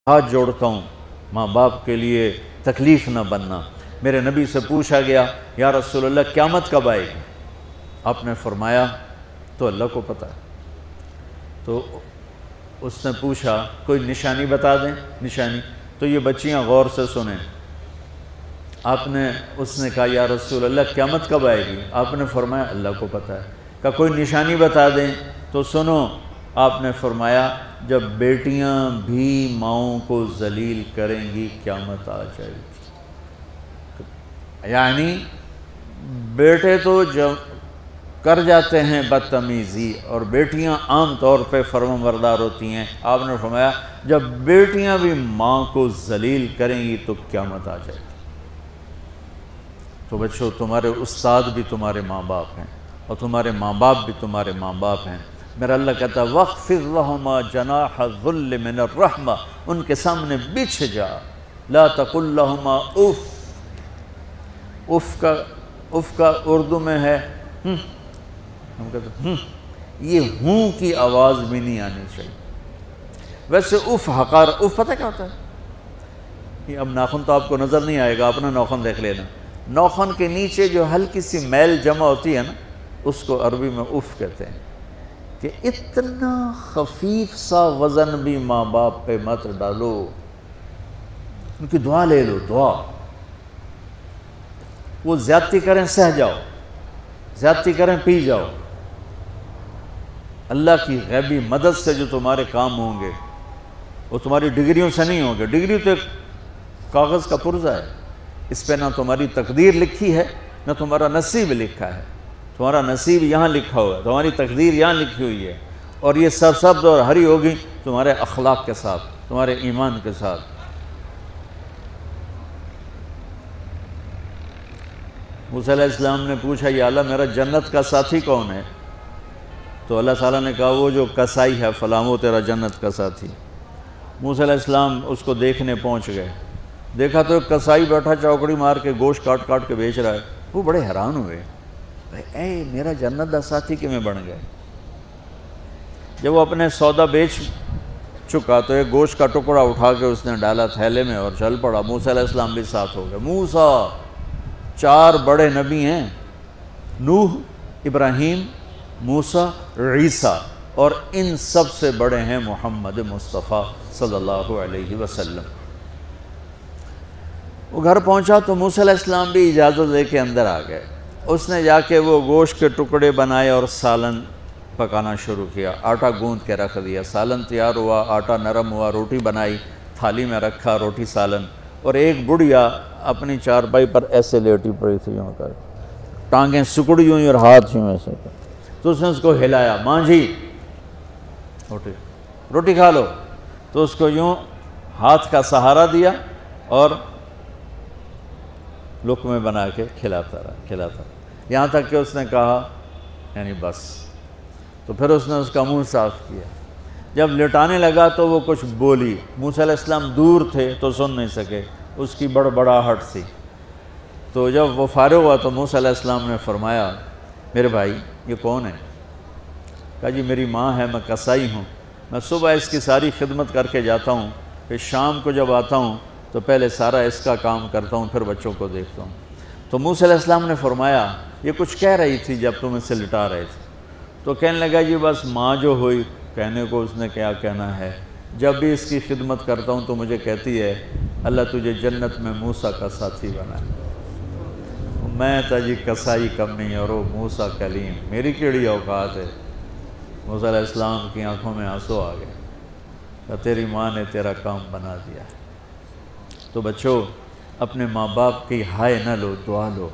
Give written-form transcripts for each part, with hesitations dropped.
ہاتھ جوڑتا ہوں ماں باپ کے لیے تکلیف نہ بننا۔ میرے نبی سے پوچھا گیا یا رسول اللہ قیامت کب آئے گی؟ آپ نے فرمایا تو اللہ کو پتہ ہے۔ تو اس نے پوچھا کوئی نشانی بتا دیں، نشانی؟ تو یہ بچیاں غور سے سنیں۔ اس نے کہا یا رسول اللہ قیامت کب آئے گی؟ آپ نے فرمایا اللہ کو پتہ ہے۔ کہا کوئی نشانی بتا دیں؟ تو سنو، آپ نے فرمایا جب بیٹیاں بھی ماؤں کو ذلیل کریں گی قیامت آ جائے گی۔ یعنی بیٹے تو جب کر جاتے ہیں بدتمیزی اور بیٹیاں عام طور پہ فرمانبردار ہوتی ہیں، آپ نے فرمایا جب بیٹیاں بھی ماں کو ذلیل کریں گی تو قیامت آ جائے گی۔ تو بچوں، تمہارے استاد بھی تمہارے ماں باپ ہیں اور تمہارے ماں باپ بھی تمہارے ماں باپ ہیں۔ میرا اللہ کہتا ہے وَاخْفِضْ لَهُمَا جَنَاحَ الذُّلِّ مِنَ الرَّحْمَةِ، ان کے سامنے بچھ جا، لا تقل لهما اف کا اردو میں ہے ہم کہتے ہیں یہ ہوں کی آواز بھی نہیں آنی چاہیے۔ ویسے اف حقار، اف پتہ کیا ہوتا ہے؟ یہ اب ناخن تو آپ کو نظر نہیں آئے گا، اپنا ناخن دیکھ لینا۔ ناخن کے نیچے جو ہلکی سی میل جمع ہوتی ہے نا، اس کو عربی میں اف کہتے ہیں۔ کہ اتنا خفیف سا وزن بھی ماں باپ پہ مت ڈالو، ان کی دعا لے لو، دعا۔ وہ زیادتی کریں سہ جاؤ، زیادتی کریں پی جاؤ۔ اللہ کی غیبی مدد سے جو تمہارے کام ہوں گے وہ تمہاری ڈگریوں سے نہیں ہوں گے۔ ڈگری تو ایک کاغذ کا پرزہ ہے، اس پہ نہ تمہاری تقدیر لکھی ہے نہ تمہارا نصیب لکھا ہے۔ تمہارا نصیب یہاں لکھا ہوا ہے، تمہاری تقدیر یہاں لکھی ہوئی ہے، اور یہ سرسبز اور ہری ہوگی تمہارے اخلاق کے ساتھ، تمہارے ایمان کے ساتھ۔ موسیٰ علیہ السلام نے پوچھا یا اللہ میرا جنت کا ساتھی کون ہے؟ تو اللہ تعالیٰ نے کہا وہ جو کسائی ہے فلاں، وہ تیرا جنت کا ساتھی۔ موسیٰ علیہ السلام اس کو دیکھنے پہنچ گئے، دیکھا تو ایک کسائی بیٹھا چوکڑی مار کے گوشت کاٹ کاٹ کے بیچ رہا ہے۔ وہ بڑے حیران ہوئے، اے میرا جنت کا ساتھی کیوں بن گئے؟ جب وہ اپنے سودا بیچ چکا تو ایک گوشت کا ٹکڑا اٹھا کے اس نے ڈالا تھیلے میں اور چل پڑا۔ موسیٰ علیہ السلام بھی ساتھ ہو گئے۔ موسیٰ 4 بڑے نبی ہیں، نوح، ابراہیم، موسیٰ، عیسیٰ، اور ان سب سے بڑے ہیں محمد مصطفیٰ صلی اللہ علیہ وسلم۔ وہ گھر پہنچا تو موسیٰ علیہ السلام بھی اجازت دے کے اندر آ گئے۔ اس نے جا کے وہ گوشت کے ٹکڑے بنائے اور سالن پکانا شروع کیا۔ آٹا گوندھ کے رکھ دیا، سالن تیار ہوا، آٹا نرم ہوا، روٹی بنائی، تھالی میں رکھا روٹی سالن، اور ایک بڑھیا اپنی چارپائی پر ایسے لیٹی پڑی تھی، یوں کر ٹانگیں سکڑی ہوئی اور ہاتھ یوں ایسے کر۔ تو اس نے اس کو ہلایا، ماں جی روٹی کھا لو۔ تو اس کو یوں ہاتھ کا سہارا دیا اور لقمے بنا کے کھلاتا رہا، یہاں تک کہ اس نے کہا یعنی بس۔ تو پھر اس نے اس کا منہ صاف کیا۔ جب لٹانے لگا تو وہ کچھ بولی، موسیٰ علیہ السلام دور تھے تو سن نہیں سکے، اس کی بڑبڑاہٹ تھی۔ تو جب وہ فارغ ہوا تو موسیٰ علیہ السلام نے فرمایا میرے بھائی یہ کون ہے؟ کہا جی میری ماں ہے، میں کسائی ہوں، میں صبح اس کی ساری خدمت کر کے جاتا ہوں، پھر شام کو جب آتا ہوں تو پہلے سارا اس کا کام کرتا ہوں، پھر بچوں کو دیکھتا ہوں۔ تو موسیٰ علیہ السلام نے فرمایا یہ کچھ کہہ رہی تھی جب تم اسے لٹا رہے تھے؟ تو کہنے لگا جی بس ماں جو ہوئی، کہنے کو اس نے کیا کہنا ہے، جب بھی اس کی خدمت کرتا ہوں تو مجھے کہتی ہے اللہ تجھے جنت میں موسیٰ کا ساتھی بنا ہے۔ میں تا جی کسائی کم نہیں اور وہ موسیٰ کلیم، میری کیڑی اوقات ہے۔ موسیٰ علیہ السلام کی آنکھوں میں آنسو آ گئے کہ تیری ماں نے تیرا کام بنا دیا ہے۔ تو بچوں اپنے ماں باپ کی ہائے نہ لو، دعا لو۔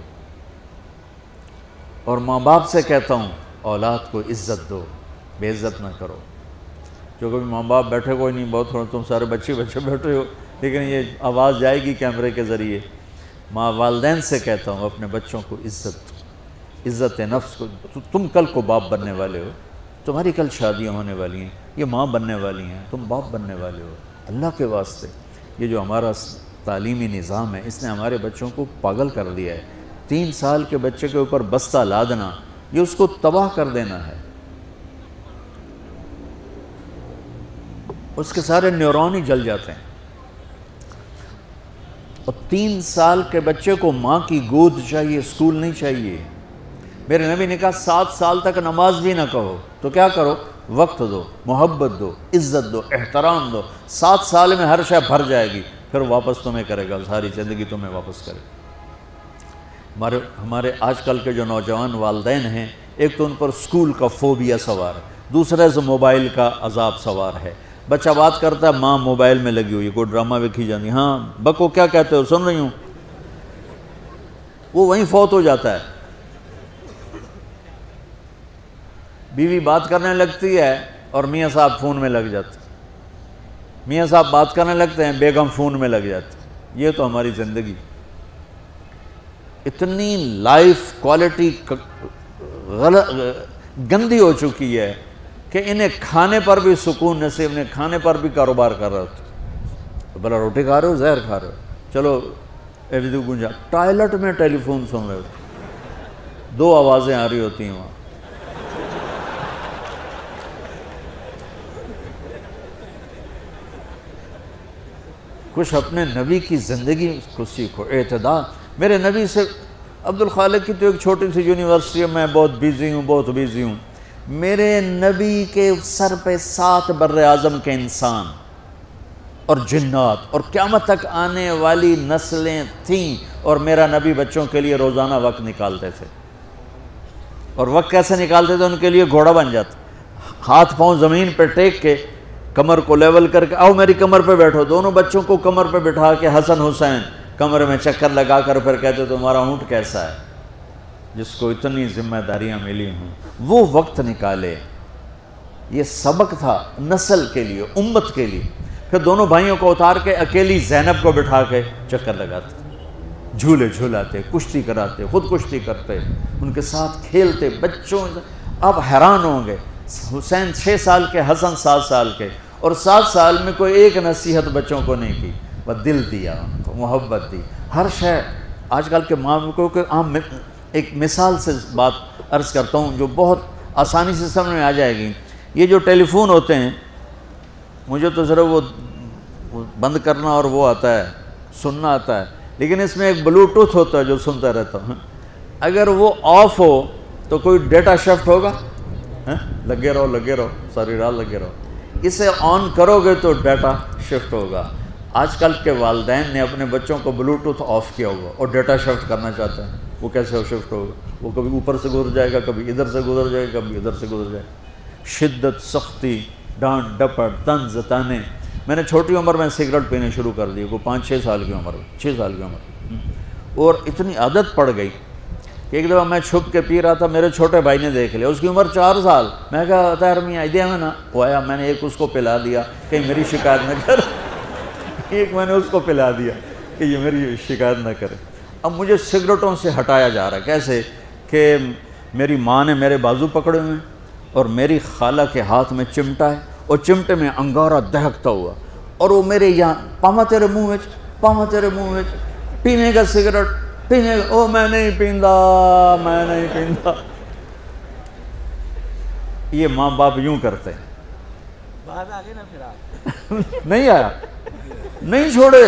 اور ماں باپ سے کہتا ہوں اولاد کو عزت دو، بے عزت نہ کرو۔ جو کبھی ماں باپ بیٹھے کوئی نہیں، بہت تھوڑا تم سارے بچے بیٹھے ہو، لیکن یہ آواز جائے گی کیمرے کے ذریعے۔ ماں والدین سے کہتا ہوں اپنے بچوں کو عزت نفس کو، تم کل کو باپ بننے والے ہو، تمہاری کل شادیاں ہونے والی ہیں، یہ ماں بننے والی ہیں، تم باپ بننے والے ہو۔ اللہ کے واسطے یہ جو ہمارا تعلیمی نظام ہے اس نے ہمارے بچوں کو پاگل کر دیا ہے۔ 3 سال کے بچے کے اوپر بستہ لادنا، یہ اس کو تباہ کر دینا ہے۔ اس کے سارے نیورون ہی جل جاتے ہیں۔ اور 3 سال کے بچے کو ماں کی گود چاہیے، اسکول نہیں چاہیے۔ میرے نبی نے کہا 7 سال تک نماز بھی نہ کہو، تو کیا کرو؟ وقت دو، محبت دو، عزت دو، احترام دو، 7 سال میں ہر شے بھر جائے گی، پھر واپس تمہیں کرے گا، ساری زندگی تمہیں واپس کرے گا۔ ہمارے آج کل کے جو نوجوان والدین ہیں، ایک تو ان پر اسکول کا فوبیا سوار ہے، دوسرے سے موبائل کا عذاب سوار ہے۔ بچہ بات کرتا ہے، ماں موبائل میں لگی ہوئی، کوئی ڈرامہ ویکھی جاتی، ہاں بکو کیا کہتے ہو، سن رہی ہوں، وہ وہیں فوت ہو جاتا ہے۔ بیوی بات کرنے لگتی ہے اور میاں صاحب فون میں لگ جاتے، میاں صاحب بات کرنے لگتے ہیں، بیگم فون میں لگ جاتی۔ یہ تو ہماری زندگی اتنی لائف کوالٹی گندی ہو چکی ہے کہ انہیں کھانے پر بھی سکون نصیب نہیں، کھانے پر بھی کاروبار کر رہے ہوتے، بلا روٹی کھا رہے ہو، زہر کھا رہے ہو، چلو گنجا ٹوائلٹ میں ٹیلی فون سن رہے ہوتے، 2 آوازیں آ رہی ہوتی ہیں وہاں۔ کچھ اپنے نبی کی زندگی کو سیکھو، اعتدال۔ میرے نبی سے عبد الخالق کی تو ایک چھوٹی سی یونیورسٹی ہے، میں بہت بیزی ہوں، میرے نبی کے سر پہ 7 بر اعظم کے انسان اور جنات اور قیامت تک آنے والی نسلیں تھیں، اور میرا نبی بچوں کے لیے روزانہ وقت نکالتے تھے۔ اور وقت کیسے نکالتے تھے؟ ان کے لیے گھوڑا بن جاتا، ہاتھ پاؤں زمین پہ ٹیک کے، کمر کو لیول کر کے، آؤ میری کمر پہ بیٹھو، دونوں بچوں کو کمر پہ بٹھا کے حسن حسین کمرے میں چکر لگا کر پھر کہتے تمہارا اونٹ کیسا ہے، جس کو اتنی ذمہ داریاں ملی ہوں، وہ وقت نکالے۔ یہ سبق تھا نسل کے لیے، امت کے لیے۔ پھر دونوں بھائیوں کو اتار کے اکیلی زینب کو بٹھا کے چکر لگاتے، جھولے جھولاتے، کشتی کراتے، خود کشتی کرتے، ان کے ساتھ کھیلتے بچوں۔ آپ حیران ہوں گے، حسین 6 سال کے، حسن 7 سال کے، اور 7 سال میں کوئی ایک نصیحت بچوں کو نہیں کی، وہ دل دیا ان کو، محبت دی، ہر شے۔ آج کل کے ماں کو عام ایک مثال سے بات عرض کرتا ہوں جو بہت آسانی سے سمجھ میں آ جائے گی۔ یہ جو ٹیلی فون ہوتے ہیں، مجھے تو صرف وہ بند کرنا اور وہ آتا ہے، سننا آتا ہے، لیکن اس میں ایک بلوٹوتھ ہوتا ہے جو سنتا رہتا ہوں۔ اگر وہ آف ہو تو کوئی ڈیٹا شفٹ ہوگا؟ لگے رہو ساری رات لگے رہو۔ اسے آن کرو گے تو ڈیٹا شفٹ ہوگا۔ آج کل کے والدین نے اپنے بچوں کو بلوٹوتھ آف کیا ہوا اور ڈیٹا شفٹ کرنا چاہتے ہیں، وہ کیسے شفٹ ہوگا؟ وہ کبھی اوپر سے گزر جائے گا، کبھی ادھر سے گزر جائے گا، کبھی ادھر سے گزر جائے گا۔ شدت، سختی، ڈانٹ ڈپٹ، طنز تانے۔ میں نے چھوٹی عمر میں سگریٹ پینے شروع کر دی، وہ 5-6 سال کی عمر، 6 سال کی عمر، اور اتنی عادت پڑ گئی کہ ایک دفعہ میں چھپ کے پی رہا تھا، میرے چھوٹے بھائی نے دیکھ لیا، اس کی عمر 4 سال۔ میں کہا طاہر میاں دیا میں نا، وہ آیا، میں نے ایک اس کو پلا دیا کہ میری شکایت نہ کر، ایک میں نے اس کو پلا دیا کہ یہ میری شکایت نہ کرے۔ اب مجھے سگریٹوں سے ہٹایا جا رہا ہے، کیسے کہ میری ماں نے میرے بازو پکڑے ہوئے ہیں اور میری خالہ کے ہاتھ میں چمٹا ہے اور چمٹے میں انگارہ دہکتا ہوا، اور وہ میرے یہاں پاما تیرے منہ میں، پاما تیرے منہ میں، پینے کا سگریٹ پینے کا، او میں نہیں پیندا، میں نہیں پیندا۔ یہ ماں باپ یوں کرتے ہیں۔ بعد آگے نا پھر آپ نہیں آیا، نہیں چھوڑے۔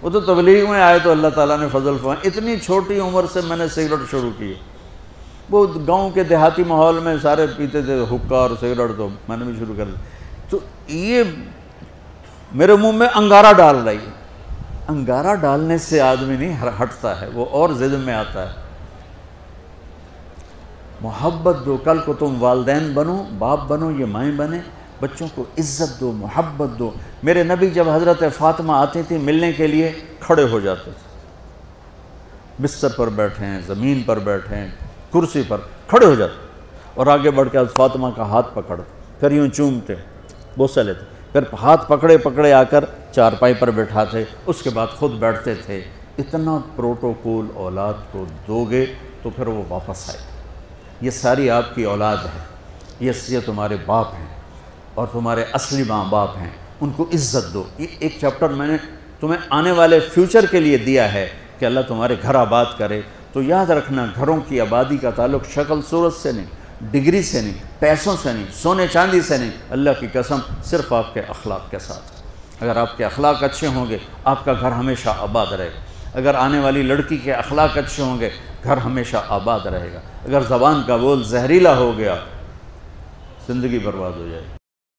وہ تو تبلیغ میں آئے تو اللہ تعالیٰ نے فضل فرمایا۔ اتنی چھوٹی عمر سے میں نے سگریٹ شروع کی۔ وہ گاؤں کے دیہاتی ماحول میں سارے پیتے تھے حکا اور سگریٹ، تو میں نے بھی شروع کر دی۔ تو یہ میرے منہ میں انگارہ ڈال رہی ہے۔ انگارہ ڈالنے سے آدمی نہیں ہٹتا ہے، وہ اور ضد میں آتا ہے۔ محبت دو، کل کو تم والدین بنو، باپ بنو، یہ مائیں بنے، بچوں کو عزت دو، محبت دو۔ میرے نبی جب حضرت فاطمہ آتی تھی ملنے کے لیے، کھڑے ہو جاتے تھے، بستر پر بیٹھے ہیں، زمین پر بیٹھے ہیں، کرسی پر کھڑے ہو جاتے، اور آگے بڑھ کے فاطمہ کا ہاتھ پکڑتے، پھر یوں چومتے، بوسہ لیتے، پھر ہاتھ پکڑے پکڑے آ کر چارپائی پر بیٹھاتے، اس کے بعد خود بیٹھتے تھے۔ اتنا پروٹوکول اولاد کو دو گے تو پھر وہ واپس آئے۔ یہ ساری آپ کی اولاد ہے، یہ تمہارے باپ ہیں اور تمہارے اصلی ماں باپ ہیں، ان کو عزت دو۔ یہ ایک چیپٹر میں نے تمہیں آنے والے فیوچر کے لیے دیا ہے کہ اللہ تمہارے گھر آباد کرے۔ تو یاد رکھنا، گھروں کی آبادی کا تعلق شکل صورت سے نہیں، ڈگری سے نہیں، پیسوں سے نہیں، سونے چاندی سے نہیں، اللہ کی قسم صرف آپ کے اخلاق کے ساتھ۔ اگر آپ کے اخلاق اچھے ہوں گے آپ کا گھر ہمیشہ آباد رہے گا، اگر آنے والی لڑکی کے اخلاق اچھے ہوں گے گھر ہمیشہ آباد رہے گا، اگر زبان کا بول زہریلا ہو گیا زندگی برباد ہو جائے گی۔